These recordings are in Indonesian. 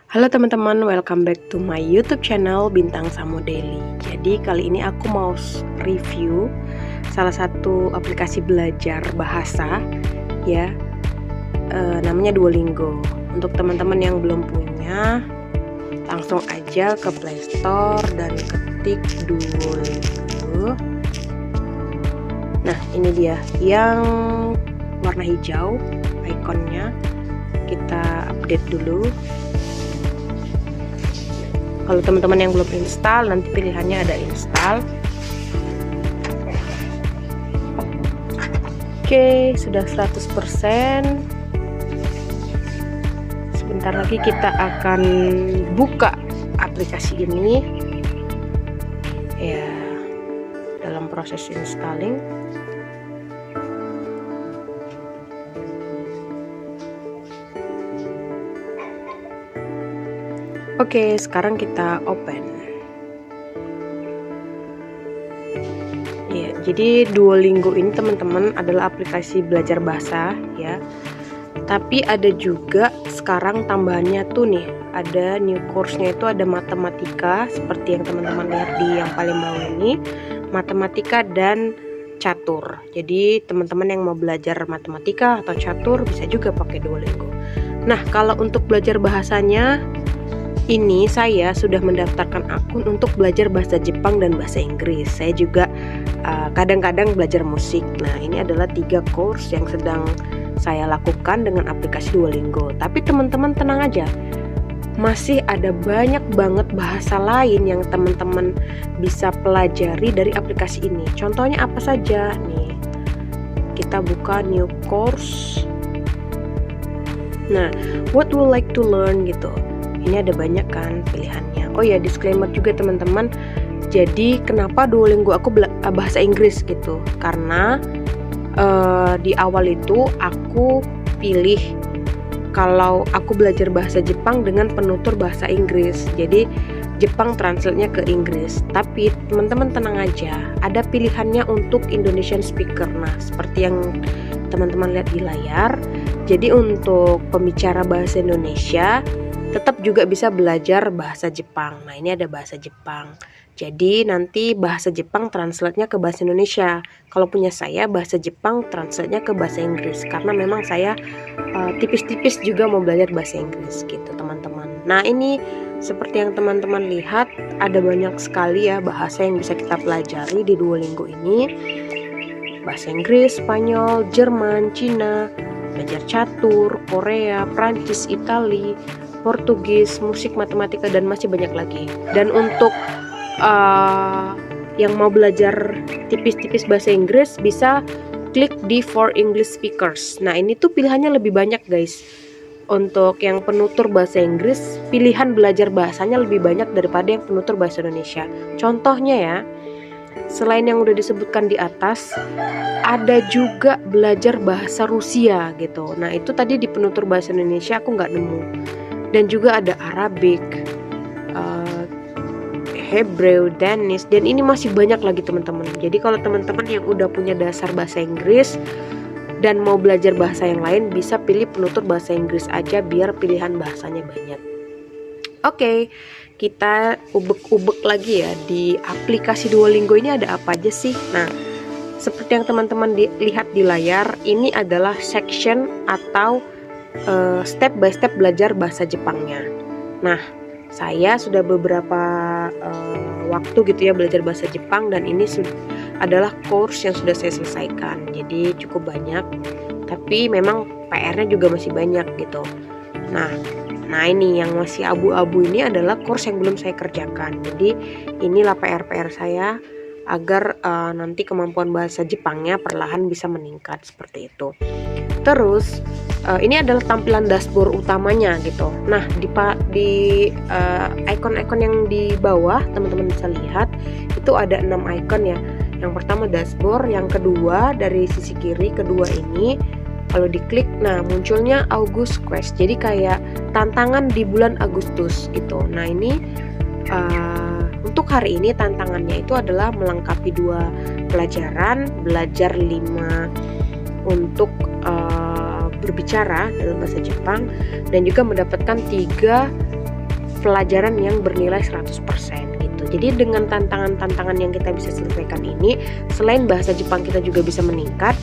Halo teman-teman, welcome back to my YouTube channel Bintang Samu Daily. Jadi kali ini aku mau review salah satu aplikasi belajar bahasa ya, namanya Duolingo. Untuk teman-teman yang belum punya, langsung aja ke Play Store dan ketik Duolingo. Nah, ini dia yang warna hijau ikonnya. Kita update dulu. Kalau teman-teman yang belum install, nanti pilihannya ada install. Oke, sudah 100%. Sebentar lagi kita akan buka aplikasi ini. Ya, dalam proses installing. Oke, sekarang kita open. Ya, jadi Duolingo ini teman-teman adalah aplikasi belajar bahasa ya. Tapi ada juga sekarang tambahannya tuh nih, ada new course-nya itu ada matematika seperti yang teman-teman lihat di yang paling bawah ini, matematika dan catur. Jadi teman-teman yang mau belajar matematika atau catur bisa juga pakai Duolingo. Nah, kalau untuk belajar bahasanya, ini saya sudah mendaftarkan akun untuk belajar bahasa Jepang dan bahasa Inggris. Saya juga kadang-kadang belajar musik. Nah, ini adalah 3 course yang sedang saya lakukan dengan aplikasi Duolingo. Tapi teman-teman tenang aja, masih ada banyak banget bahasa lain yang teman-teman bisa pelajari dari aplikasi ini. Contohnya apa saja? Nih, kita buka new course. Nah, what would like to learn gitu. Ini ada banyak kan pilihannya. Oh ya, disclaimer juga teman-teman. Jadi kenapa Duolingo aku bahasa Inggris gitu? Karena di awal itu aku pilih kalau aku belajar bahasa Jepang dengan penutur bahasa Inggris. Jadi Jepang translate-nya ke Inggris. Tapi teman-teman tenang aja, ada pilihannya untuk Indonesian speaker. Nah, seperti yang teman-teman lihat di layar. Jadi untuk pembicara bahasa Indonesia tetap juga bisa belajar bahasa Jepang. Nah, ini ada bahasa Jepang. Jadi nanti bahasa Jepang translate-nya ke bahasa Indonesia. Kalau punya saya, bahasa Jepang translate-nya ke bahasa Inggris. Karena memang saya tipis-tipis juga mau belajar bahasa Inggris gitu teman-teman. Nah, ini seperti yang teman-teman lihat, ada banyak sekali ya bahasa yang bisa kita pelajari di Duolingo ini. Bahasa Inggris, Spanyol, Jerman, Cina, belajar catur, Korea, Prancis, Itali, Portugis, musik, matematika, dan masih banyak lagi. Dan untuk yang mau belajar tipis-tipis bahasa Inggris, bisa klik di For English Speakers. Nah, ini tuh pilihannya lebih banyak guys. Untuk yang penutur bahasa Inggris, pilihan belajar bahasanya lebih banyak daripada yang penutur bahasa Indonesia. Contohnya ya, selain yang udah disebutkan di atas, ada juga belajar bahasa Rusia gitu. Nah, itu tadi di penutur bahasa Indonesia aku nggak nemu. Dan juga ada Arabik, Hebrew, Danish, dan ini masih banyak lagi teman-teman. Jadi kalau teman-teman yang udah punya dasar bahasa Inggris dan mau belajar bahasa yang lain, bisa pilih penutur bahasa Inggris aja biar pilihan bahasanya banyak. Oke, kita ubek-ubek lagi ya di aplikasi Duolingo ini ada apa aja sih. Nah, seperti yang teman-teman lihat di layar, ini adalah section atau step by step belajar bahasa Jepangnya. Nah, saya sudah beberapa waktu gitu ya belajar bahasa Jepang, dan ini adalah course yang sudah saya selesaikan. Jadi cukup banyak, tapi memang PR-nya juga masih banyak gitu. Nah ini yang masih abu-abu ini adalah course yang belum saya kerjakan. Jadi inilah PR-PR saya agar nanti kemampuan bahasa Jepangnya perlahan bisa meningkat seperti itu. Terus ini adalah tampilan dashboard utamanya gitu. Nah, di icon-icon yang di bawah teman-teman bisa lihat itu ada 6 icon ya. Yang pertama dashboard, yang kedua dari sisi kiri kedua ini kalau diklik, nah munculnya August Quest. Jadi kayak tantangan di bulan Agustus gitu. Nah, ini untuk hari ini tantangannya itu adalah melengkapi 2 pelajaran, belajar 5 untuk berbicara dalam bahasa Jepang, dan juga mendapatkan 3 pelajaran yang bernilai 100% gitu. Jadi dengan tantangan-tantangan yang kita bisa selesaikan ini, selain bahasa Jepang kita juga bisa meningkat,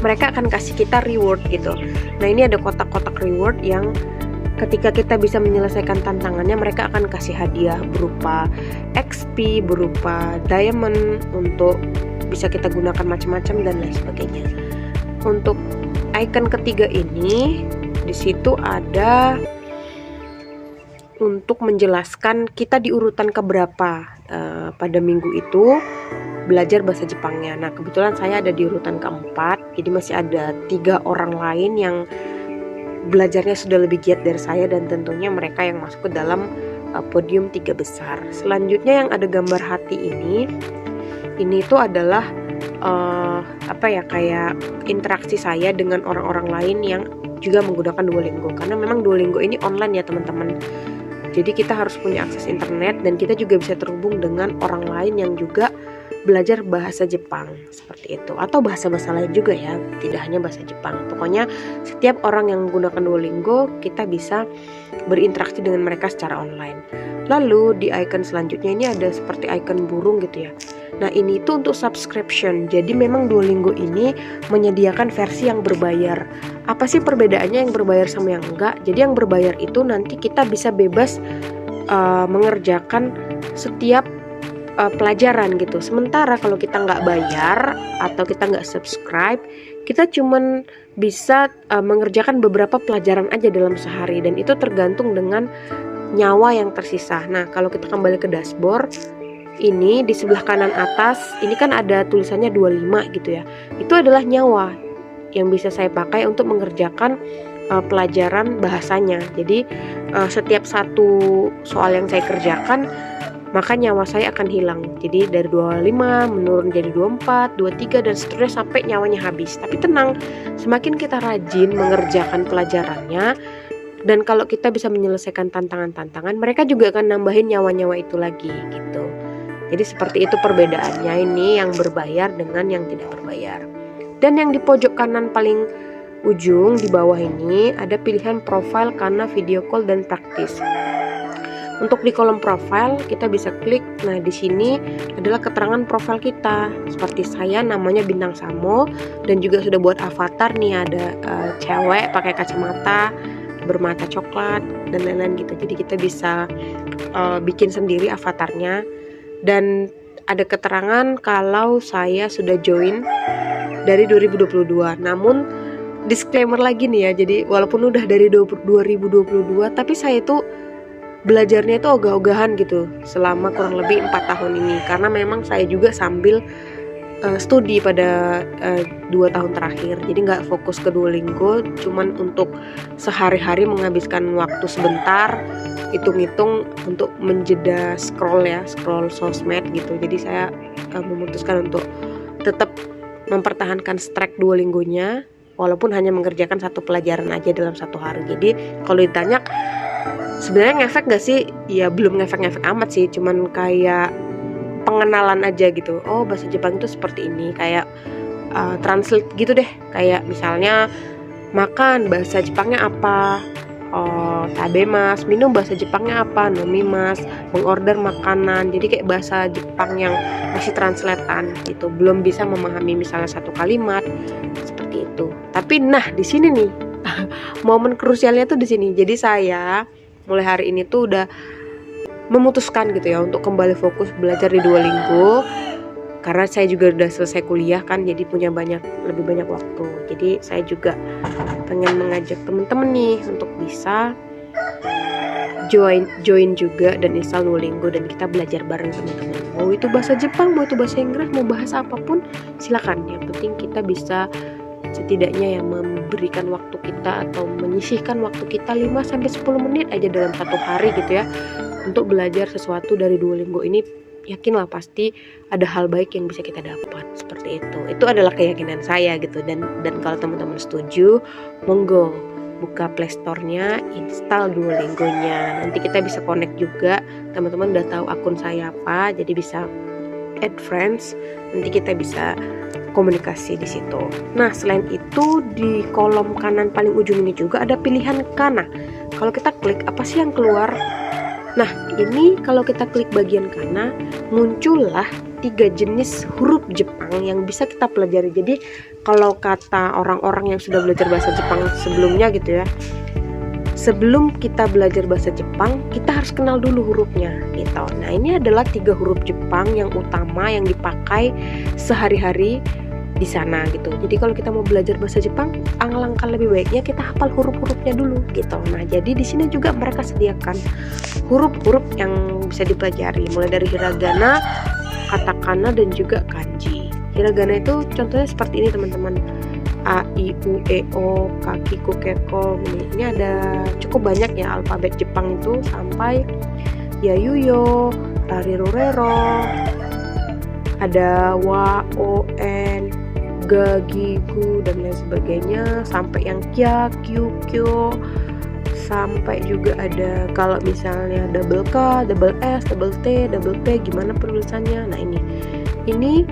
mereka akan kasih kita reward gitu. Nah, ini ada kotak-kotak reward yang ketika kita bisa menyelesaikan tantangannya, mereka akan kasih hadiah berupa XP, berupa diamond untuk bisa kita gunakan macam-macam dan lain sebagainya. Untuk icon ketiga ini, di situ ada untuk menjelaskan kita di urutan keberapa pada minggu itu belajar bahasa Jepangnya. Nah, kebetulan saya ada di urutan keempat, jadi masih ada 3 orang lain yang belajarnya sudah lebih giat dari saya, dan tentunya mereka yang masuk ke dalam podium 3 besar. Selanjutnya yang ada gambar hati ini tuh adalah kayak interaksi saya dengan orang-orang lain yang juga menggunakan Duolingo, karena memang Duolingo ini online ya teman-teman. Jadi kita harus punya akses internet, dan kita juga bisa terhubung dengan orang lain yang juga belajar bahasa Jepang seperti itu, atau bahasa-bahasa lain juga ya, tidak hanya bahasa Jepang. Pokoknya setiap orang yang menggunakan Duolingo, kita bisa berinteraksi dengan mereka secara online. Lalu di icon selanjutnya ini ada seperti icon burung gitu ya. Nah, ini tuh untuk subscription. Jadi memang Duolingo ini menyediakan versi yang berbayar. Apa sih perbedaannya yang berbayar sama yang enggak? Jadi yang berbayar itu nanti kita bisa bebas mengerjakan setiap pelajaran gitu. Sementara kalau kita nggak bayar atau kita nggak subscribe, kita cuman bisa mengerjakan beberapa pelajaran aja dalam sehari, dan itu tergantung dengan nyawa yang tersisa. Nah, kalau kita kembali ke dashboard, ini di sebelah kanan atas ini kan ada tulisannya 25 gitu ya. Itu adalah nyawa yang bisa saya pakai untuk mengerjakan pelajaran bahasanya. Jadi setiap satu soal yang saya kerjakan, maka nyawa saya akan hilang. Jadi dari 25 menurun jadi 24, 23 dan seterusnya sampai nyawanya habis. Tapi tenang, semakin kita rajin mengerjakan pelajarannya, dan kalau kita bisa menyelesaikan tantangan-tantangan, mereka juga akan nambahin nyawa-nyawa itu lagi gitu. Jadi seperti itu perbedaannya, ini yang berbayar dengan yang tidak berbayar. Dan yang di pojok kanan paling ujung di bawah ini ada pilihan profile karena video call dan praktis. Untuk di kolom profile kita bisa klik. Nah, di sini adalah keterangan profil kita. Seperti saya namanya Bintang Samo, dan juga sudah buat avatar nih, ada cewek pakai kacamata, bermata coklat dan lain-lain gitu. Jadi kita bisa bikin sendiri avatarnya, dan ada keterangan kalau saya sudah join dari 2022. Namun disclaimer lagi nih ya, jadi walaupun udah dari 2022, tapi saya itu belajarnya itu ogah-ogahan gitu selama kurang lebih 4 tahun ini, karena memang saya juga sambil studi pada 2 tahun terakhir. Jadi nggak fokus ke Duolingo, cuman untuk sehari-hari menghabiskan waktu sebentar, hitung-hitung untuk menjeda scroll sosmed gitu. Jadi saya memutuskan untuk tetap mempertahankan strike Duolingonya, walaupun hanya mengerjakan 1 pelajaran aja dalam 1 hari. Jadi kalau ditanya sebenarnya ngefek gak sih? Ya belum ngefek-ngefek amat sih, cuman kayak pengenalan aja gitu. Oh, bahasa Jepang itu seperti ini, kayak translate gitu deh. Kayak misalnya makan, bahasa Jepangnya apa? Oh, tabemas, minum bahasa Jepangnya apa? Nomimas, mengorder makanan. Jadi kayak bahasa Jepang yang masih translatean gitu. Belum bisa memahami misalnya 1 kalimat seperti itu. Tapi nah, di sini nih momen krusialnya tuh di sini. Jadi saya mulai hari ini tuh udah memutuskan gitu ya untuk kembali fokus belajar di Duolingo, karena saya juga udah selesai kuliah kan, jadi punya lebih banyak waktu. Jadi saya juga pengen mengajak temen-temen nih untuk bisa join juga dan install Duolingo, dan kita belajar bareng teman-teman. Mau itu bahasa Jepang, mau itu bahasa Inggris, mau bahasa apapun silakan. Yang penting kita bisa setidaknya yang memberikan waktu kita atau menyisihkan waktu kita 5-10 menit aja dalam 1 hari gitu ya, untuk belajar sesuatu dari Duolingo ini. Yakinlah pasti ada hal baik yang bisa kita dapat seperti itu. Itu adalah keyakinan saya gitu, dan kalau teman-teman setuju, monggo buka Play Store-nya, install Duolingo-nya. Nanti kita bisa connect juga. Teman-teman udah tahu akun saya apa, jadi bisa add friends. Nanti kita bisa komunikasi di situ. Nah, selain itu di kolom kanan paling ujung ini juga ada pilihan kana. Kalau kita klik, apa sih yang keluar? Nah, ini kalau kita klik bagian kanan, muncullah 3 jenis huruf Jepang yang bisa kita pelajari. Jadi kalau kata orang-orang yang sudah belajar bahasa Jepang sebelumnya gitu ya, sebelum kita belajar bahasa Jepang, kita harus kenal dulu hurufnya gitu. Nah, ini adalah 3 huruf Jepang yang utama yang dipakai sehari-hari di sana gitu. Jadi kalau kita mau belajar bahasa Jepang, alangkah lebih baiknya kita hafal huruf-hurufnya dulu gitu. Nah, jadi di sini juga mereka sediakan huruf-huruf yang bisa dipelajari, mulai dari hiragana, katakana, dan juga kanji. Hiragana itu contohnya seperti ini teman-teman. A, I, U, E, O, Kaki, Ku, Keko. Ini ada cukup banyak ya alfabet Jepang itu, sampai Yayuyo, Rarirurero, ada Wa, O, N, Ga, Gi, Gu, dan lain sebagainya, sampai yang Kya, Kyu, Kyo, sampai juga ada kalau misalnya double K, double S, double T, double P, gimana penulisannya. Nah, ini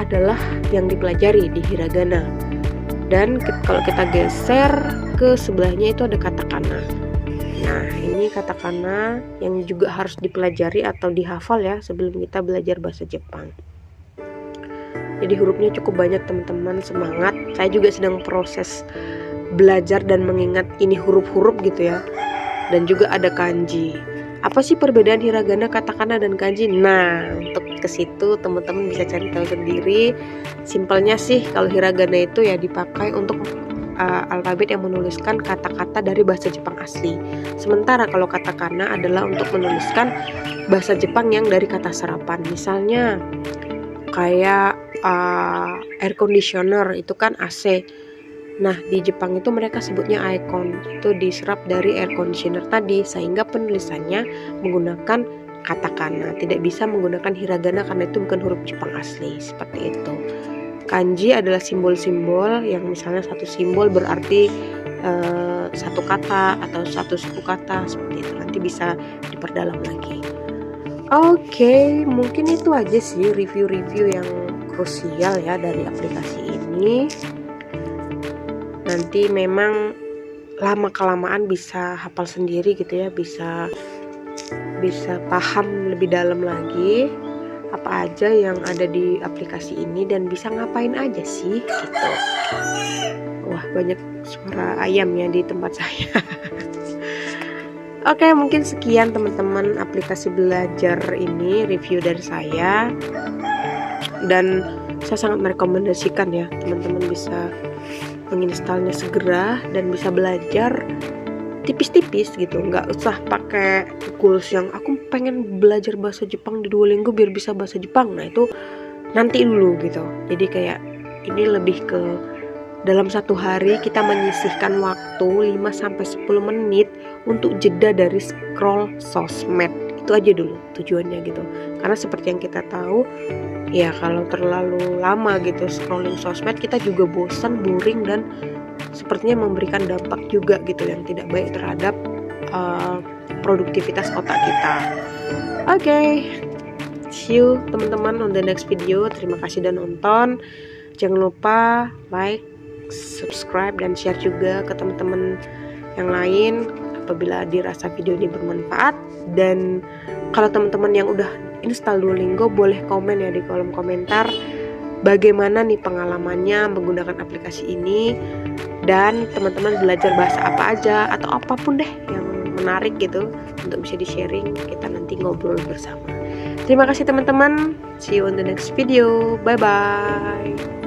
adalah yang dipelajari di hiragana. Dan kalau kita geser ke sebelahnya itu ada katakana. Nah, ini katakana yang juga harus dipelajari atau dihafal ya sebelum kita belajar bahasa Jepang. Jadi hurufnya cukup banyak teman-teman, semangat. Saya juga sedang proses belajar dan mengingat ini huruf-huruf gitu ya. Dan juga ada kanji. Apa sih perbedaan hiragana, katakana, dan kanji? Nah, untuk ke situ teman-teman bisa cari tahu sendiri. Simpelnya sih kalau hiragana itu ya dipakai untuk alfabet yang menuliskan kata-kata dari bahasa Jepang asli. Sementara kalau katakana adalah untuk menuliskan bahasa Jepang yang dari kata serapan. Misalnya kayak air conditioner itu kan AC. Nah, di Jepang itu mereka sebutnya icon, itu diserap dari air conditioner tadi, sehingga penulisannya menggunakan katakana, tidak bisa menggunakan hiragana karena itu bukan huruf Jepang asli, seperti itu. Kanji adalah simbol-simbol yang misalnya satu simbol berarti satu kata atau satu suku kata, seperti itu. Nanti bisa diperdalam lagi. Oke, mungkin itu aja sih review-review yang krusial ya dari aplikasi ini. Nanti memang lama-kelamaan bisa hafal sendiri gitu ya, bisa paham lebih dalam lagi apa aja yang ada di aplikasi ini dan bisa ngapain aja sih gitu. Wah, banyak suara ayam ya di tempat saya. Oke, mungkin sekian teman-teman aplikasi belajar ini, review dari saya. Dan saya sangat merekomendasikan ya teman-teman bisa menginstalnya segera dan bisa belajar tipis-tipis gitu, nggak usah pakai goals yang aku pengen belajar bahasa Jepang di Duolingo biar bisa bahasa Jepang. Nah, itu nanti dulu gitu. Jadi kayak ini lebih ke dalam satu hari kita menyisihkan waktu 5-10 menit untuk jeda dari scroll sosmed. Itu aja dulu tujuannya gitu. Karena seperti yang kita tahu ya, kalau terlalu lama gitu scrolling sosmed, kita juga bosan, boring, dan sepertinya memberikan dampak juga gitu yang tidak baik terhadap produktivitas otak kita. Oke, see you teman-teman on the next video. Terima kasih sudah nonton. Jangan lupa like, subscribe, dan share juga ke teman-teman yang lain apabila dirasa video ini bermanfaat. Dan kalau teman-teman yang udah install Duolingo, boleh komen ya di kolom komentar bagaimana nih pengalamannya menggunakan aplikasi ini, dan teman-teman belajar bahasa apa aja atau apapun deh yang menarik gitu untuk bisa di-sharing, kita nanti ngobrol bersama. Terima kasih teman-teman, see you on the next video, bye bye.